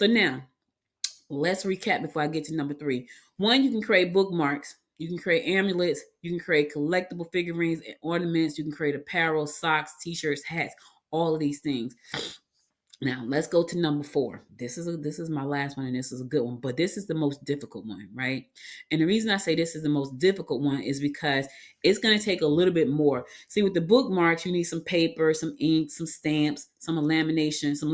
So now, let's recap before I get to number 3. One, you can create bookmarks. You can create amulets. You can create collectible figurines and ornaments. You can create apparel, socks, t-shirts, hats, all of these things. Now let's go to number 4. This is my last one, and this is a good one, but this is the most difficult one, right? And the reason I say this is the most difficult one is because it's going to take a little bit more. See, with the bookmarks, you need some paper, some ink, some stamps, some lamination, some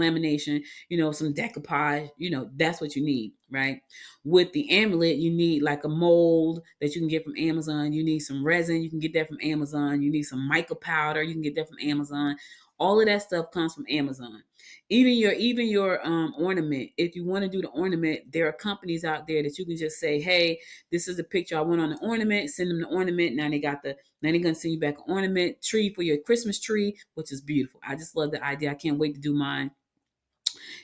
decoupage. That's what you need, right? With the amulet, you need like a mold that you can get from Amazon. You need some resin, you can get that from Amazon. You need some mica powder, you can get that from Amazon. All of that stuff comes from Amazon. Even your ornament, if you want to do the ornament, there are companies out there that you can just say, hey, this is the picture I want on the ornament. Send them the ornament. Now they're gonna send you back an ornament tree for your Christmas tree, which is beautiful. I just love the idea. I can't wait to do mine.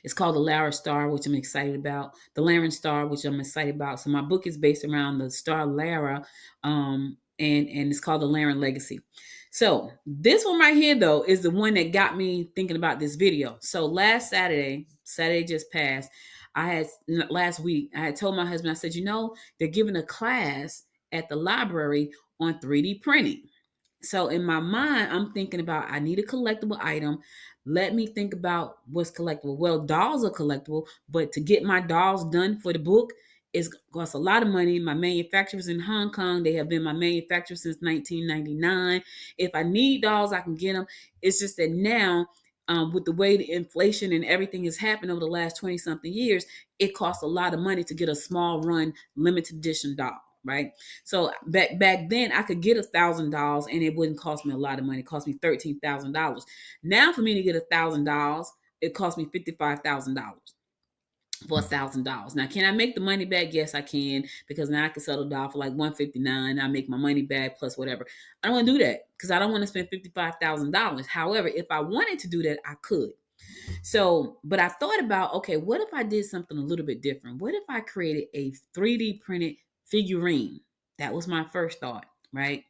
It's called the Lara Star, which I'm excited about. The Laren Star, which I'm excited about. So my book is based around the star Lara, and it's called the Laren Legacy. So this one right here, though, is the one that got me thinking about this video. So last Saturday just passed, last week, I had told my husband, I said, they're giving a class at the library on 3D printing. So in my mind, I'm thinking about, I need a collectible item. Let me think about what's collectible. Well, dolls are collectible, but to get my dolls done for the book is costs a lot of money. My manufacturer's in Hong Kong. They have been my manufacturer since 1999. If I need dolls, I can get them. It's just that now, with the way the inflation and everything has happened over the last 20 something years, it costs a lot of money to get a small run limited edition doll, right? So back then I could get $1,000 and it wouldn't cost me a lot of money. It cost me $13,000. Now for me to get $1,000, it cost me $55,000 for $1,000. Now, can I make the money back? Yes, I can, because now I can sell the doll for like $159. I make my money back plus whatever. I don't want to do that because I don't want to spend $55,000. However, if I wanted to do that, I could. So, but I thought about, okay, what if I did something a little bit different? What if I created a 3D printed figurine? That was my first thought, right?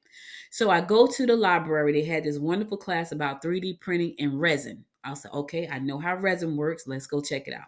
So I go to the library. They had this wonderful class about 3D printing and resin. I said, okay, I know how resin works. Let's go check it out.